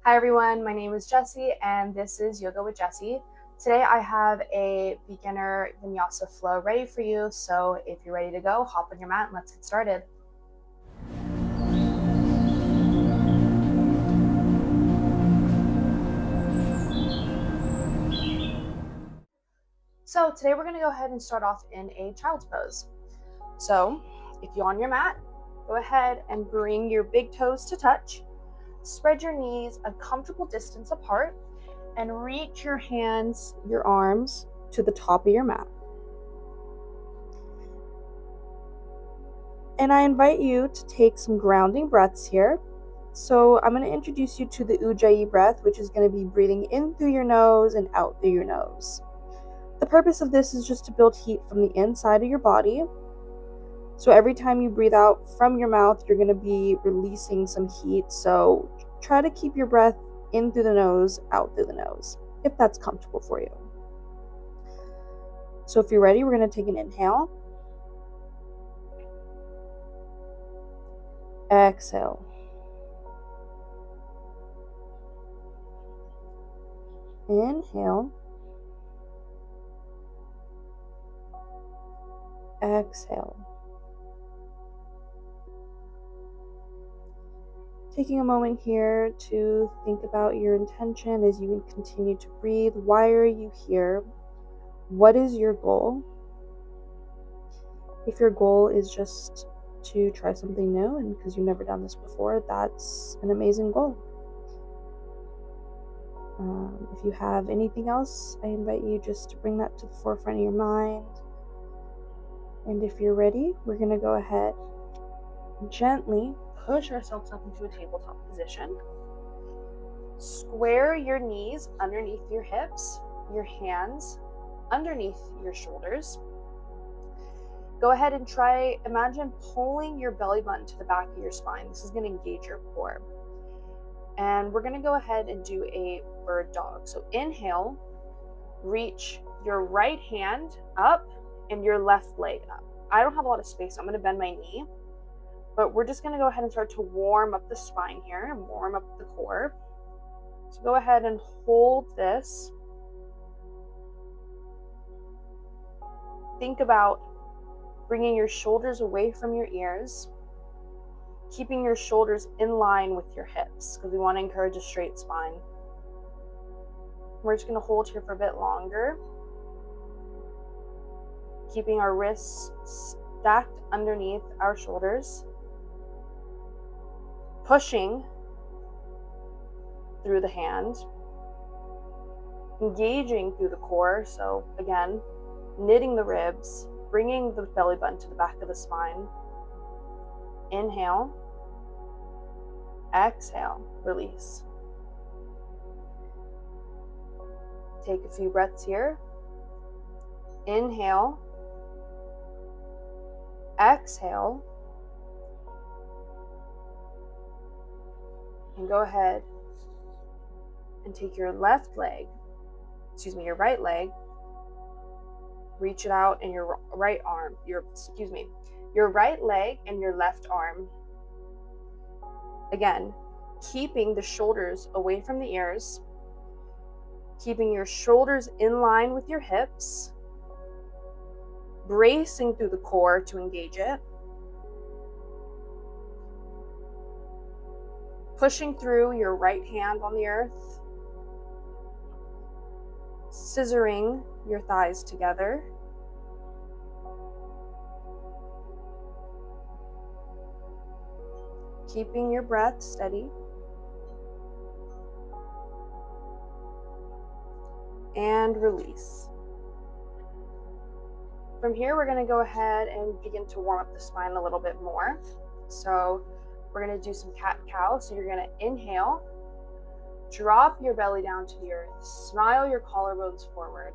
Hi everyone, my name is Jessi and this is Yoga with Jessi. Today I have a beginner Vinyasa flow ready for you, so if you're ready to go, hop on your mat and let's get started. So today we're going to go ahead and start off in a child's pose. So if you're on your mat, go ahead and bring your big toes to touch. Spread your knees a comfortable distance apart and reach your hands, your arms to the top of your mat. And I invite you to take some grounding breaths here. So I'm going to introduce you to the Ujjayi breath, which is going to be breathing in through your nose and out through your nose. The purpose of this is just to build heat from the inside of your body. So every time you breathe out from your mouth, you're going to be releasing some heat. So try to keep your breath in through the nose, out through the nose, if that's comfortable for you. So if you're ready, we're going to take an inhale. Exhale. Inhale. Exhale. Taking a moment here to think about your intention as you continue to breathe. Why are you here? What is your goal? If your goal is just to try something new and because you've never done this before, that's an amazing goal. If you have anything else, I invite you just to bring that to the forefront of your mind. And if you're ready, we're going to go ahead and gently push ourselves up into a tabletop position. Square your knees underneath your hips, your hands underneath your shoulders. Go ahead and imagine pulling your belly button to the back of your spine. This is going to engage your core. And we're going to go ahead and do a bird dog. So inhale, reach your right hand up and your left leg up. I don't have a lot of space, so I'm going to bend my knee. But we're just going to go ahead and start to warm up the spine here and warm up the core. So go ahead and hold this. Think about bringing your shoulders away from your ears, keeping your shoulders in line with your hips because we want to encourage a straight spine. We're just going to hold here for a bit longer, keeping our wrists stacked underneath our shoulders, pushing through the hand, engaging through the core. So again, knitting the ribs, bringing the belly button to the back of the spine. Inhale, exhale, release. Take a few breaths here. Inhale, exhale, and go ahead and take your your right leg, reach it out in your right arm, your right leg and your left arm. Again, keeping the shoulders away from the ears, keeping your shoulders in line with your hips, bracing through the core to engage it, pushing through your right hand on the earth, scissoring your thighs together, keeping your breath steady, and release. From here, we're going to go ahead and begin to warm up the spine a little bit more. So we're going to do some cat-cow. So you're going to inhale, drop your belly down to the earth, smile your collarbones forward.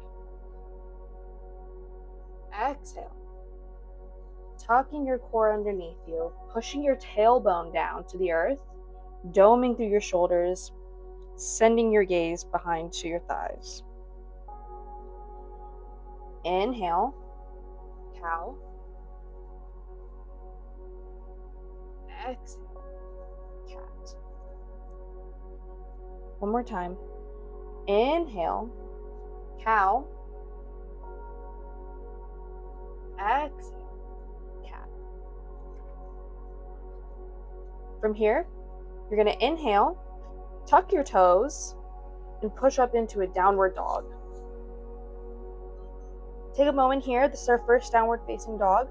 Exhale, tucking your core underneath you, pushing your tailbone down to the earth, doming through your shoulders, sending your gaze behind to your thighs. Inhale, cow. Exhale, cat. One more time. Inhale, cow. Exhale, cat. From here, you're going to inhale, tuck your toes, and push up into a downward dog. Take a moment here. This is our first downward facing dog.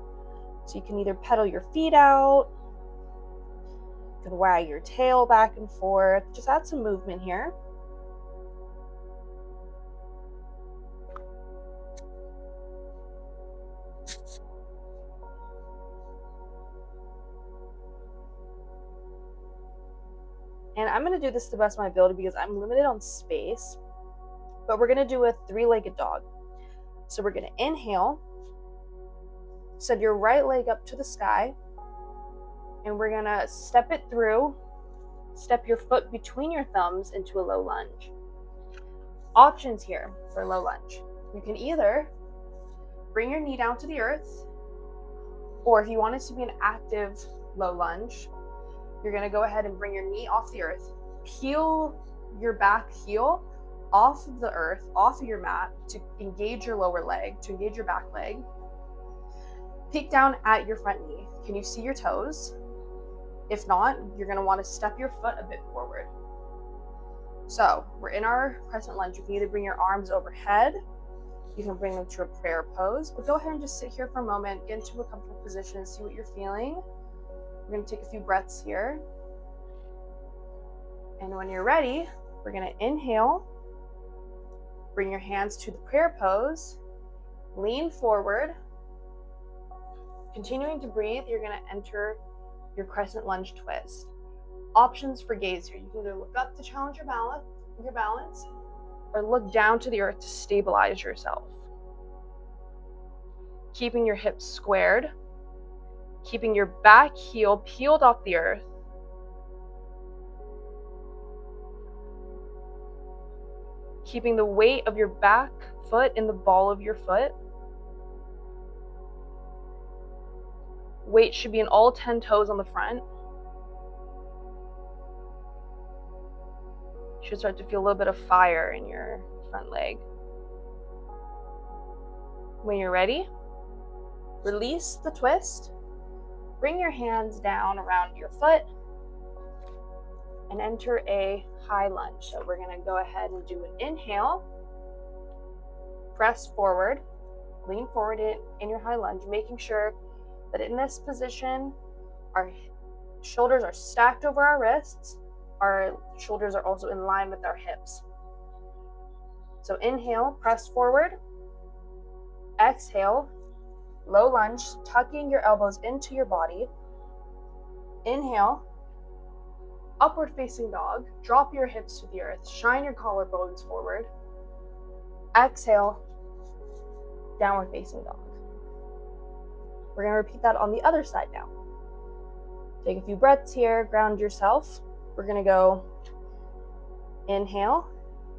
So you can either pedal your feet out, you can wag your tail back and forth. Just add some movement here. And I'm going to do this to the best of my ability because I'm limited on space. But we're going to do a 3-legged dog. So we're going to inhale, send your right leg up to the sky, and we're going to step it through, step your foot between your thumbs into a low lunge. Options here for low lunge. You can either bring your knee down to the earth, or if you want it to be an active low lunge, you're going to go ahead and bring your knee off the earth, peel your back heel off of the earth, off of your mat to engage your lower leg, to engage your back leg. Peek down at your front knee. Can you see your toes? If not, you're going to want to step your foot a bit forward. So we're in our crescent lunge. You can either bring your arms overhead, you can bring them to a prayer pose, but go ahead and just sit here for a moment, get into a comfortable position and see what you're feeling. We're going to take a few breaths here. And when you're ready, we're going to inhale, bring your hands to the prayer pose, lean forward. Continuing to breathe, you're going to enter your crescent lunge twist. Options for gaze here. You can either look up to challenge your balance, or look down to the earth to stabilize yourself. Keeping your hips squared, keeping your back heel peeled off the earth. Keeping the weight of your back foot in the ball of your foot. Weight should be in all 10 toes on the front. You should start to feel a little bit of fire in your front leg. When you're ready, release the twist. Bring your hands down around your foot and enter a high lunge. So we're going to go ahead and do an inhale, press forward, lean forward in your high lunge, making sure that in this position, our shoulders are stacked over our wrists. Our shoulders are also in line with our hips. So inhale, press forward. Exhale, low lunge, tucking your elbows into your body. Inhale, upward facing dog. Drop your hips to the earth. Shine your collarbones forward. Exhale, downward facing dog. We're going to repeat that on the other side now. Take a few breaths here, ground yourself. We're going to go inhale,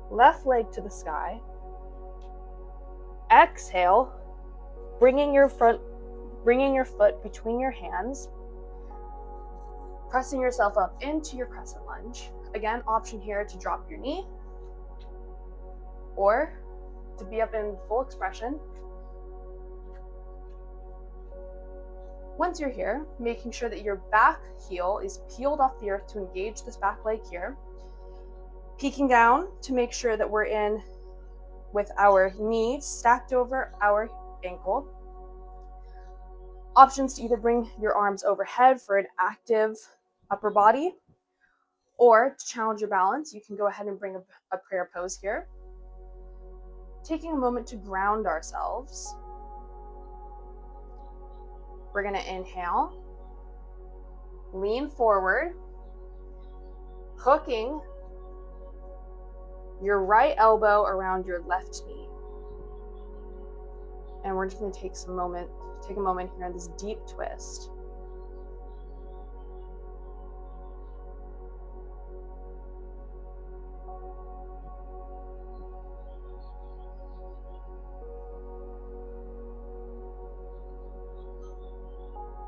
left leg to the sky. Exhale, bringing your foot between your hands, pressing yourself up into your crescent lunge. Again, option here to drop your knee or to be up in full expression. Once you're here, making sure that your back heel is peeled off the earth to engage this back leg here. Peeking down to make sure that we're in with our knees stacked over our ankle. Options to either bring your arms overhead for an active upper body, or to challenge your balance, you can go ahead and bring a prayer pose here. Taking a moment to ground ourselves. We're going to inhale, lean forward, hooking your right elbow around your left knee. And we're just going to take a moment here in this deep twist.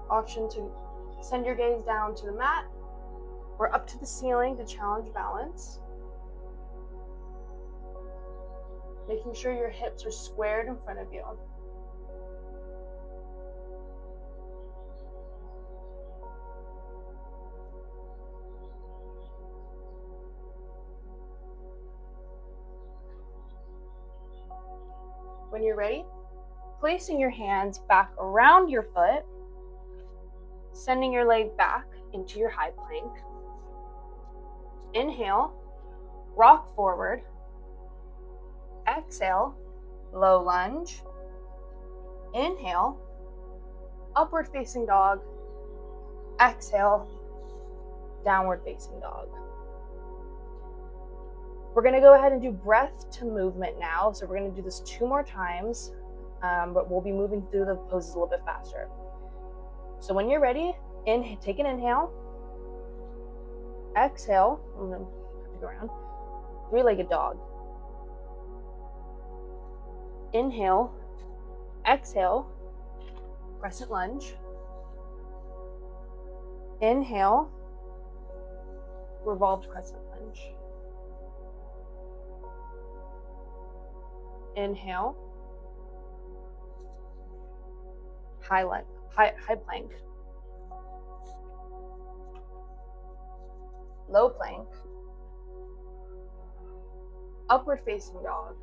Option to send your gaze down to the mat or up to the ceiling to challenge balance. making sure your hips are squared in front of you. When you're ready, placing your hands back around your foot, sending your leg back into your high plank. Inhale, rock forward. Exhale, low lunge. Inhale, upward facing dog. Exhale, downward facing dog. We're going to go ahead and do breath to movement now. So we're going to do this 2 more times, but we'll be moving through the poses a little bit faster. So when you're ready, take an inhale. Exhale, I'm going to go around. 3-legged dog. Inhale, exhale, crescent lunge. Inhale, revolved crescent lunge. Inhale, high plank. Low plank. Upward facing dog.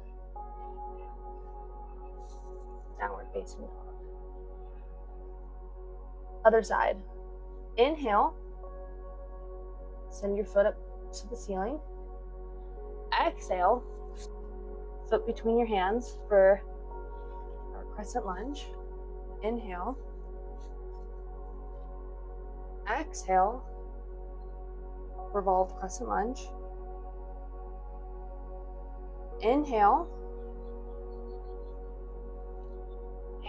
Downward facing dog. Other side. Inhale, send your foot up to the ceiling. Exhale, foot between your hands for our crescent lunge. Inhale. Exhale, revolved crescent lunge. Inhale,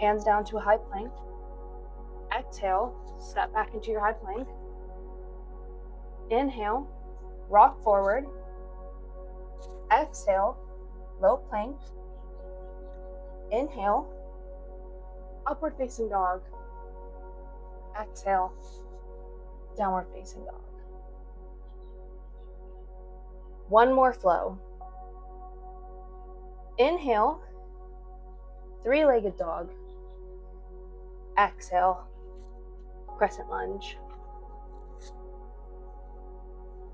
hands down to a high plank. Exhale, step back into your high plank. Inhale, rock forward. Exhale, low plank. Inhale, upward facing dog. Exhale, downward facing dog. One more flow. Inhale, 3-legged dog. Exhale, crescent lunge.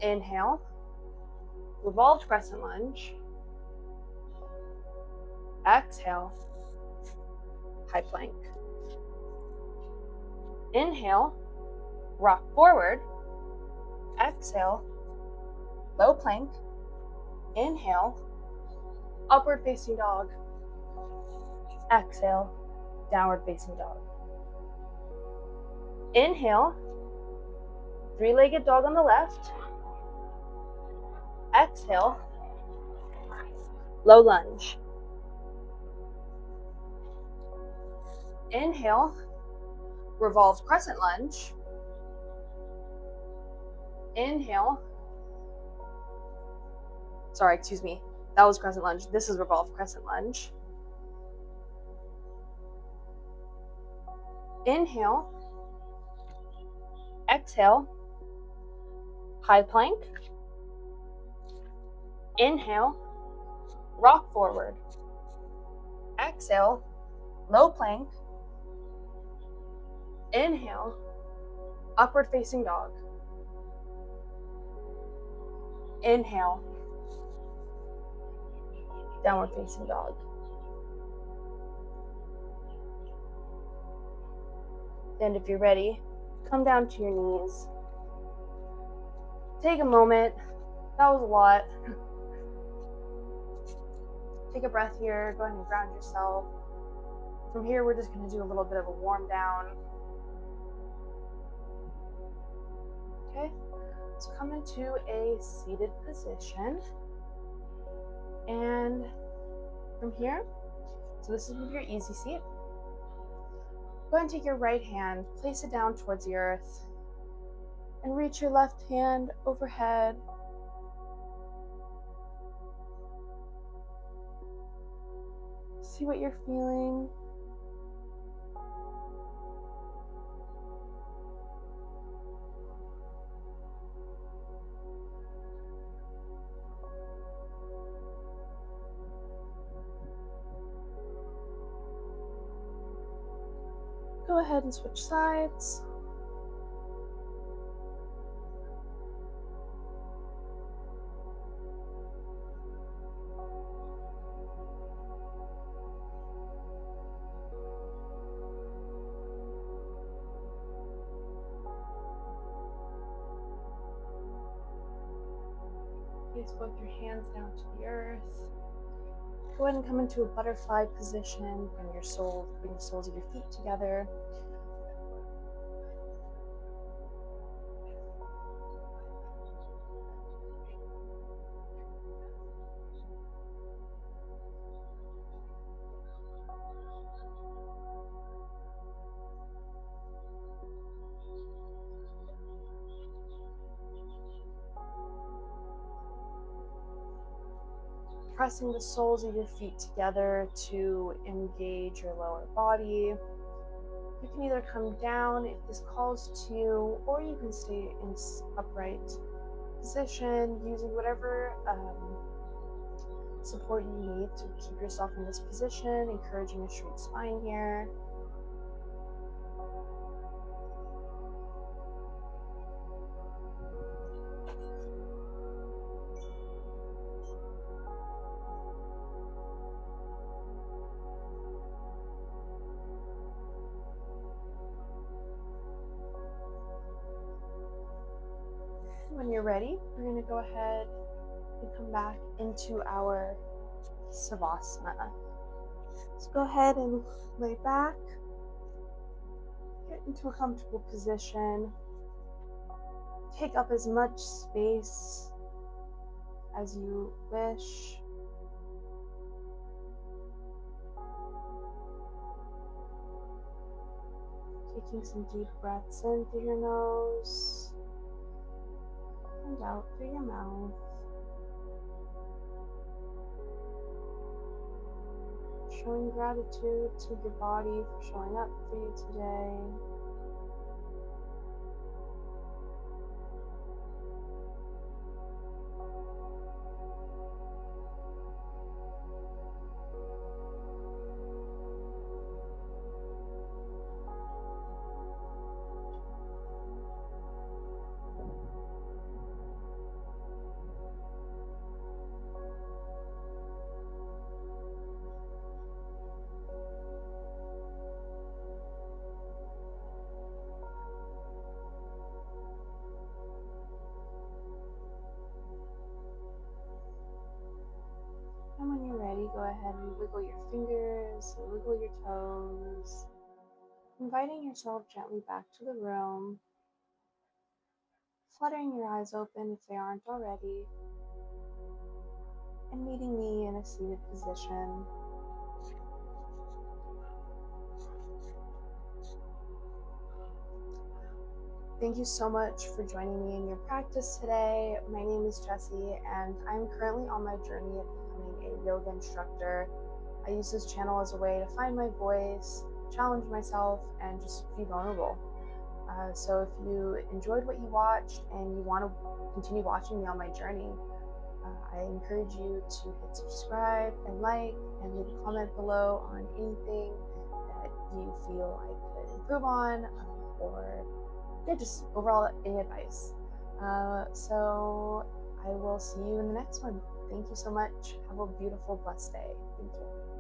Inhale, revolved crescent lunge. Exhale, high plank. Inhale, rock forward. Exhale, low plank. Inhale, upward facing dog. Exhale, downward facing dog. Inhale, 3-legged dog on the left. Exhale, low lunge. Inhale, revolved crescent lunge. Inhale. Sorry, excuse me. That was crescent lunge. This is revolved crescent lunge. Inhale. Exhale. High plank. Inhale. Rock forward. Exhale. Low plank. Inhale. Upward facing dog. Inhale. Downward facing dog. And if you're ready, come down to your knees. Take a moment. That was a lot. Take a breath here. Go ahead and ground yourself. From here, we're just going to do a little bit of a warm down. Okay, so come into a seated position. And from here, so this is with your easy seat. Go ahead and take your right hand, place it down towards the earth, and reach your left hand overhead. See what you're feeling. Go ahead and switch sides. Place both your hands down to the earth. Go ahead and come into a butterfly position. Bring the soles of your feet together. Pressing the soles of your feet together to engage your lower body. You can either come down if this calls to you, or you can stay in upright position using whatever support you need to keep yourself in this position, encouraging a straight spine here. When you're ready, we're going to go ahead and come back into our Savasana. So go ahead and lay back, get into a comfortable position, take up as much space as you wish. Taking some deep breaths in through your nose and out through your mouth. Showing gratitude to your body for showing up for you today. And when you're ready, go ahead and wiggle your fingers, wiggle your toes, inviting yourself gently back to the room, fluttering your eyes open if they aren't already, and meeting me in a seated position. Thank you so much for joining me in your practice today. My name is Jessi, and I'm currently on my journey of becoming a yoga instructor. I use this channel as a way to find my voice, challenge myself, and just be vulnerable. So if you enjoyed what you watched and you want to continue watching me on my journey, I encourage you to hit subscribe and like and leave a comment below on anything that you feel I could improve on, or just overall any advice. So I will see you in the next one. Thank you so much. Have a beautiful, blessed day. Thank you.